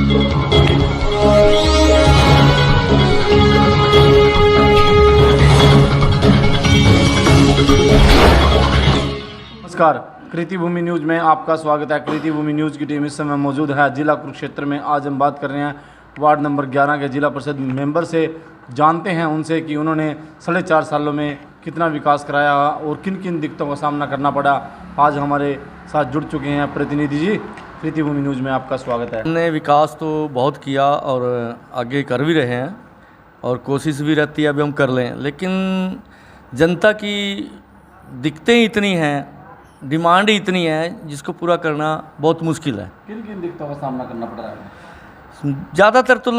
नमस्कार, कृति भूमि न्यूज़ में आपका स्वागत है। कृति भूमि न्यूज़ की टीम इस समय मौजूद है जिला कुरुक्षेत्र में। आज हम बात कर रहे हैं वार्ड नंबर 11 के जिला परिषद मेंबर से। जानते हैं उनसे कि उन्होंने 4.5 सालों में कितना विकास कराया और किन किन दिक्कतों का सामना करना पड़ा। आज हमारे साथ जुड़ चुके हैं प्रतिनिधि जी। कृति भूमि न्यूज़ में आपका स्वागत है। हमने विकास तो बहुत किया और आगे कर भी रहे हैं और कोशिश भी रहती है अभी हम कर लें, लेकिन जनता की दिक्कतें इतनी हैं, डिमांड इतनी है जिसको पूरा करना बहुत मुश्किल है। किन किन दिक्कतों का सामना करना पड़ रहा है? ज़्यादातर तो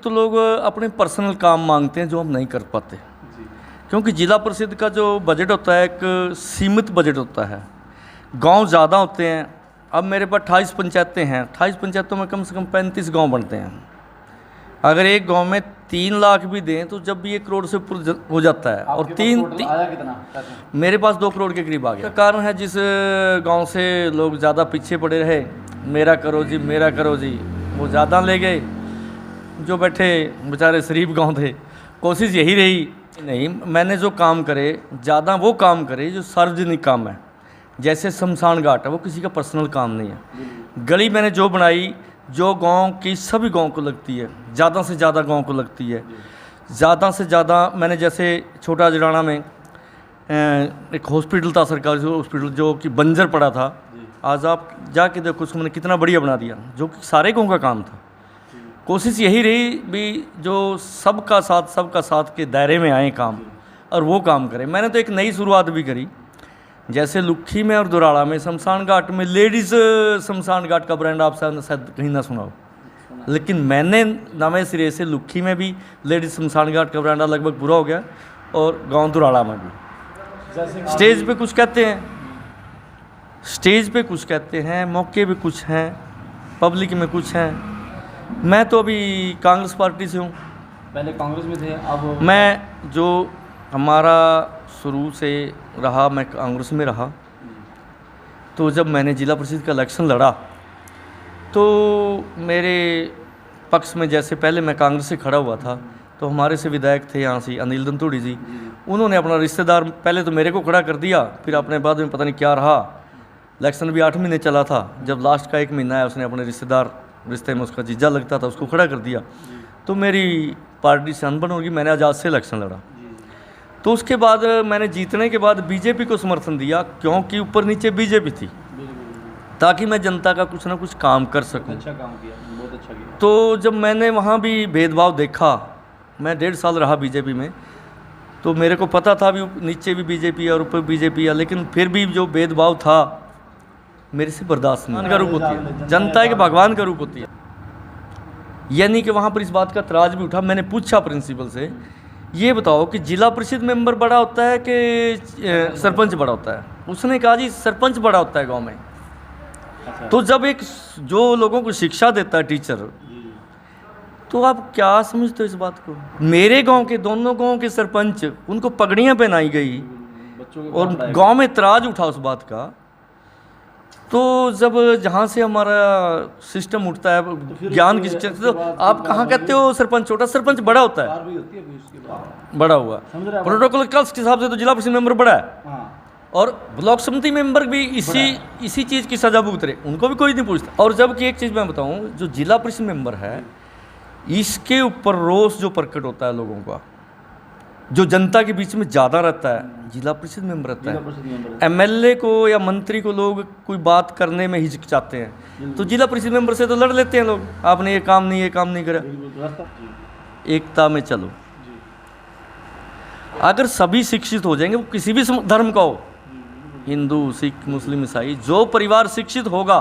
लोग अपने पर्सनल काम मांगते हैं जो हम नहीं कर पाते जी। क्योंकि जिला परिषद का जो बजट होता है एक सीमित बजट होता है। गांव ज़्यादा होते हैं। अब मेरे पास 28 पंचायतें हैं। 28 पंचायतों में कम से कम 35 गांव बनते हैं। अगर एक गांव में 3 लाख भी दें तो जब भी 1 करोड़ से ऊपर हो जाता है। और आया कितना पैसा? मेरे पास 2 करोड़ के करीब आ गया। कारण है जिस गांव से लोग ज़्यादा पीछे पड़े रहे, मेरा करो जी मेरा करो जी, वो ज़्यादा ले गए। जो बैठे बेचारे शरीफ गांव थे, कोशिश यही रही नहीं मैंने जो काम करे ज़्यादा वो काम करे जो सार्वजनिक काम है। जैसे शमशान घाट है, वो किसी का पर्सनल काम नहीं है। गली मैंने जो बनाई जो गांव की सभी गांव को लगती है, ज़्यादा से ज़्यादा गांव को लगती है। ज़्यादा से ज़्यादा मैंने जैसे छोटा जड़ाना में एक हॉस्पिटल था, सरकारी हॉस्पिटल जो कि बंजर पड़ा था। आज आप जाके देखो उसको मैंने कितना बढ़िया बना दिया, जो कि सारे गाँव का काम था। कोशिश यही रही भी जो सबका साथ के दायरे में आए काम और वो काम करें। मैंने तो एक नई शुरुआत भी करी, जैसे लुखी में और दुराड़ा में शमशान घाट में लेडीज़ शमशान घाट का ब्रांड आप शायद कहीं ना सुना हो, लेकिन मैंने नवे सिरे से लुखी में भी लेडीज़ शमशान घाट का ब्रांड लगभग पूरा हो गया और गांव दुराड़ा में भी। स्टेज पे कुछ कहते हैं, स्टेज पे कुछ कहते हैं, मौके पे कुछ हैं, पब्लिक में कुछ हैं। मैं तो अभी कांग्रेस पार्टी से हूँ। पहले कांग्रेस में थे, अब मैं जो हमारा शुरू से रहा, मैं कांग्रेस में रहा। तो जब मैंने जिला परिषद का इलेक्शन लड़ा तो मेरे पक्ष में, जैसे पहले मैं कांग्रेस से खड़ा हुआ था तो हमारे से विधायक थे यहाँ से अनिल दंतोड़ी जी, उन्होंने अपना रिश्तेदार पहले तो मेरे को खड़ा कर दिया, फिर अपने बाद में पता नहीं क्या रहा। इलेक्शन भी 8 महीने चला था, जब लास्ट का 1 महीना है उसने अपने रिश्तेदार, रिश्ते में उसका जीजा लगता था, उसको खड़ा कर दिया। तो मेरी पार्टी से अनबन होगी, मैंने आज़ाद से इलेक्शन लड़ा। तो उसके बाद मैंने जीतने के बाद बीजेपी को समर्थन दिया, क्योंकि ऊपर नीचे बीजेपी थी, ताकि मैं जनता का कुछ ना कुछ काम कर सकूं। अच्छा काम किया, बहुत अच्छा किया। तो जब मैंने वहाँ भी भेदभाव देखा, मैं 1.5 साल रहा बीजेपी में, तो मेरे को पता था भी नीचे भी बीजेपी और ऊपर बीजेपी है, लेकिन फिर भी जो भेदभाव था मेरे से बर्दाश्त नहीं। का रूप होती है जनता के, भगवान का रूप होती है। यानी कि वहाँ पर इस बात का तराज भी उठा। मैंने पूछा प्रिंसिपल से, ये बताओ कि जिला परिषद मेंबर बड़ा होता है कि सरपंच बड़ा होता है? उसने कहा जी सरपंच बड़ा होता है गांव में। अच्छा। तो जब एक जो लोगों को शिक्षा देता है टीचर, तो आप क्या समझते हो इस बात को? मेरे गांव के, दोनों गांव के सरपंच, उनको पगड़ियां पहनाई गई और गांव में तराज उठा उस बात का। तो जब जहाँ से हमारा सिस्टम उठता है ज्ञान की शिक्षा, तो आप कहाँ कहते हो सरपंच छोटा, सरपंच बड़ा होता है, बड़ा हुआ। प्रोटोकॉल के हिसाब से तो जिला परिषद मेंबर बड़ा है और ब्लॉक समिति मेंबर भी इसी चीज़ की सजा भुगत रहे, उनको भी कोई नहीं पूछता। और जबकि एक चीज़ मैं बताऊँ, जो जिला परिषद मेंबर है इसके ऊपर रोष जो प्रकट होता है लोगों का, जो जनता के बीच में ज़्यादा रहता है, जिला परिषद मेंबर रहता है। एमएलए को या मंत्री को लोग कोई बात करने में हिचकिचाते हैं, तो जिला परिषद मेंबर से तो लड़ लेते हैं लोग, आपने ये काम नहीं करा। एकता में चलो। अगर सभी शिक्षित हो जाएंगे, वो किसी भी धर्म का हो, हिंदू सिख मुस्लिम ईसाई, जो परिवार शिक्षित होगा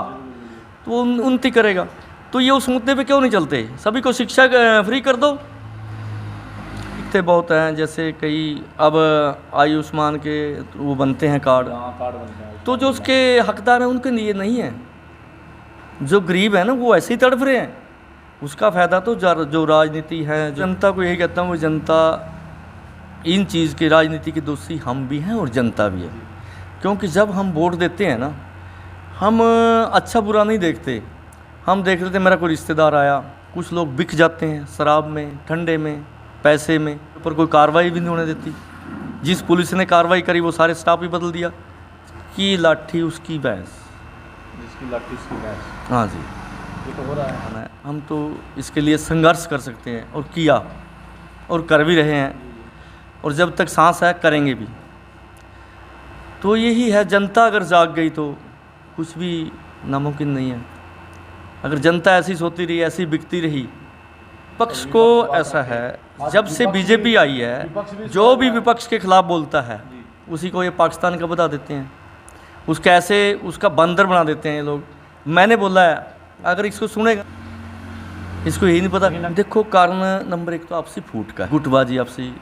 तो वो उन्नति करेगा। तो ये उस मुद्दे पे क्यों नहीं चलते? सभी को शिक्षा फ्री कर दो। बहुत हैं, जैसे कई अब आयुष्मान के वो बनते हैं कार्ड, तो जो उसके हकदार हैं उनके लिए नहीं है। जो गरीब है ना, वो ऐसे ही तड़फ रहे हैं। उसका फ़ायदा तो जो राजनीति है, जनता को यही कहता हूँ, वो जनता इन चीज़ की, राजनीति के दोषी हम भी हैं और जनता भी है। क्योंकि जब हम वोट देते हैं ना, हम अच्छा बुरा नहीं देखते, हम देख रहे थे, मेरा कोई रिश्तेदार आया, कुछ लोग बिक जाते हैं शराब में, ठंडे में, पैसे में, पर कोई कार्रवाई भी नहीं होने देती। जिस पुलिस ने कार्रवाई करी वो सारे स्टाफ ही बदल दिया कि लाठी उसकी भैंस, जिसकी लाठी उसकी भैंस। हाँ जी, ये तो हो रहा है। हम तो इसके लिए संघर्ष कर सकते हैं और किया और कर भी रहे हैं, और जब तक सांस है करेंगे भी। तो यही है, जनता अगर जाग गई तो कुछ भी नामुमकिन नहीं है। अगर जनता ऐसी सोती रही, ऐसी बिकती रही, पक्ष को ऐसा है, जब से बीजेपी आई है, जो भी विपक्ष के खिलाफ बोलता है उसी को ये पाकिस्तान का बता देते हैं, उसका ऐसे उसका बंदर बना देते हैं ये लोग। मैंने बोला है, अगर इसको सुनेगा, इसको यही नहीं पता। देखो, कारण नंबर 1 तो आपसी फूट का, गुटबाजी आपसी।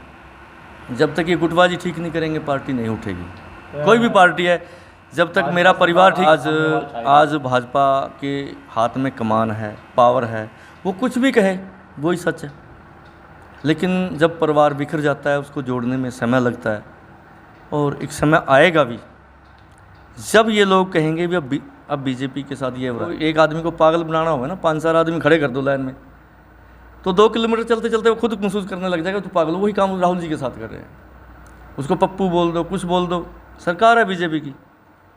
जब तक ये गुटबाजी ठीक नहीं करेंगे पार्टी नहीं उठेगी। कोई भी पार्टी है, जब तक मेरा परिवार ठीक। आज भाजपा के हाथ में कमान है, पावर है, वो कुछ भी कहे वही सच है। लेकिन जब परिवार बिखर जाता है उसको जोड़ने में समय लगता है, और एक समय आएगा भी जब ये लोग कहेंगे भी अब बीजेपी के साथ ये हो रहा है। एक आदमी को पागल बनाना होगा ना, 5-4 आदमी खड़े कर दो लाइन में, तो 2 किलोमीटर चलते चलते वो खुद महसूस करने लग जाएगा तो पागल। वही काम राहुल जी के साथ कर रहे हैं। उसको पप्पू बोल दो, कुछ बोल दो, सरकार है बीजेपी की।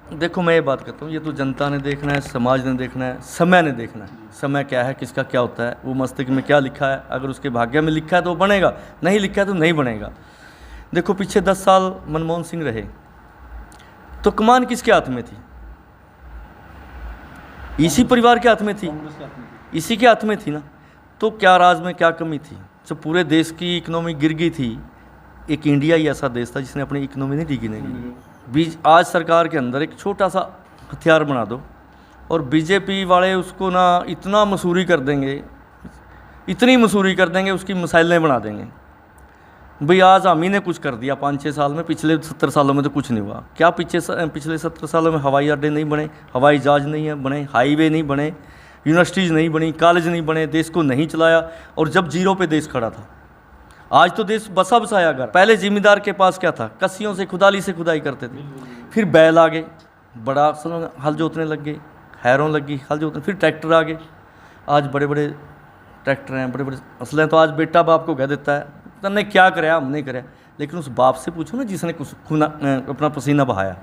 देखो, मैं ये बात करता हूँ, ये तो जनता ने देखना है, समाज ने देखना है, समय ने देखना है। समय क्या है, किसका क्या होता है, वो मस्तिष्क में क्या लिखा है। अगर उसके भाग्य में लिखा है तो बनेगा, नहीं लिखा है तो नहीं बनेगा। देखो, पीछे 10 साल मनमोहन सिंह रहे तो कमान किसके हाथ में थी? इसी परिवार के हाथ में थी, इसी के हाथ में थी ना। तो क्या राज में क्या कमी थी? जब पूरे देश की इकोनॉमी गिर गई थी, एक इंडिया ही ऐसा देश था जिसने अपनी इकोनॉमी नहीं टिकी नहीं। बीच आज सरकार के अंदर एक छोटा सा हथियार बना दो और बीजेपी वाले उसको ना इतना मसूरी कर देंगे, इतनी मसूरी कर देंगे, उसकी मिसाइलें बना देंगे। भाई आज हम ही ने कुछ कर दिया 5-6 साल में, पिछले 70 सालों में तो कुछ नहीं हुआ। क्या पिछले 70 सालों में हवाई अड्डे नहीं बने, हवाई जहाज नहीं है बने, हाईवे नहीं बने, यूनिवर्सिटीज़ नहीं बनी, कॉलेज नहीं बने, देश को नहीं चलाया। और जब जीरो पे देश खड़ा था, आज तो देश बसा बसाया कर। पहले जिम्मेदार के पास क्या था? कस्सियों से खुदाली से खुदाई करते थे, फिर बैल आ गए, बड़ा हल जोतने लग गए, हैरों लगी हल जोतने, फिर ट्रैक्टर आ गए। आज बड़े बड़े ट्रैक्टर हैं, बड़े बड़े असले। तो आज बेटा बाप को कह देता है तन्ने क्या कराया, हम नहीं कराया। लेकिन उस बाप से पूछो ना जिसने कुछ खूना अपना पसीना बहाया।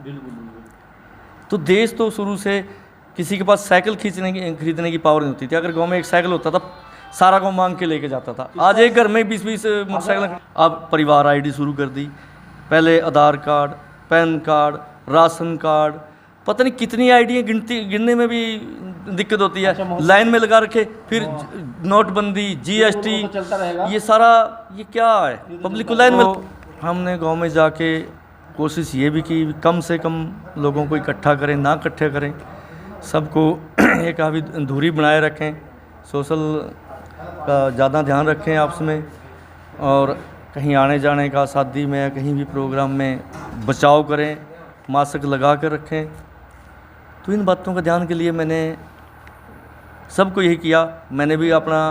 तो देश तो शुरू से किसी के पास साइकिल खरीदने की पावर नहीं होती थी। अगर गांव में एक साइकिल होता था, सारा गांव मांग के लेके जाता था। आज एक घर में 20-20 मोटरसाइकिल। अब परिवार आईडी शुरू कर दी। पहले Aadhaar card, pan card, ration card, पता नहीं कितनी आईडियाँ गिनने में भी दिक्कत होती है। लाइन में लगा रखे, फिर नोटबंदी, जीएसटी, ये सारा ये क्या है, पब्लिक को लाइन में। हमने गांव में जाके कोशिश ये भी की कम से कम लोगों को इकट्ठा करें, ना इकट्ठे करें, सबको एक अभी दूरी बनाए रखें, सोशल का ज़्यादा ध्यान रखें आपस में, और कहीं आने जाने का, शादी में या कहीं भी प्रोग्राम में बचाव करें, मास्क लगा कर रखें। तो इन बातों का ध्यान के लिए मैंने सबको यही किया। मैंने भी अपना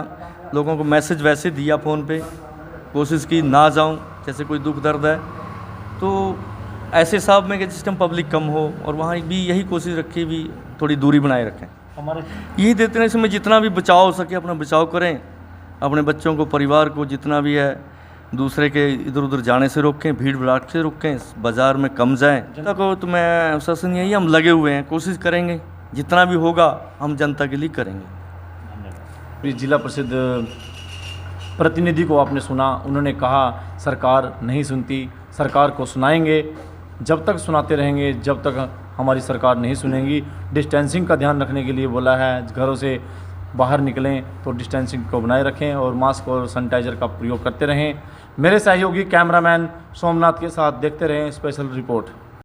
लोगों को मैसेज वैसे दिया फ़ोन पे, कोशिश की ना जाऊं, जैसे कोई दुख दर्द है तो ऐसे साहब में कि जिस टाइम पब्लिक कम हो, और वहाँ भी यही कोशिश रखी भी थोड़ी दूरी बनाए रखें। हमारे यही देते हैं, इसमें जितना भी बचाव हो सके अपना बचाव करें, अपने बच्चों को, परिवार को जितना भी है दूसरे के इधर उधर जाने से रोकें, भीड़ भड़ाक से रोकें, बाज़ार में कम जाएं। जनता को तो मैं आश्वासन यही, हम लगे हुए हैं, कोशिश करेंगे जितना भी होगा हम जनता के लिए करेंगे। जिला परिषद प्रतिनिधि को आपने सुना, उन्होंने कहा सरकार नहीं सुनती, सरकार को सुनाएंगे, जब तक सुनाते रहेंगे जब तक हमारी सरकार नहीं सुनेगी। डिस्टेंसिंग का ध्यान रखने के लिए बोला है, घरों से बाहर निकलें तो डिस्टेंसिंग को बनाए रखें और मास्क और सैनिटाइज़र का प्रयोग करते रहें। मेरे सहयोगी कैमरामैन सोमनाथ के साथ देखते रहें स्पेशल रिपोर्ट।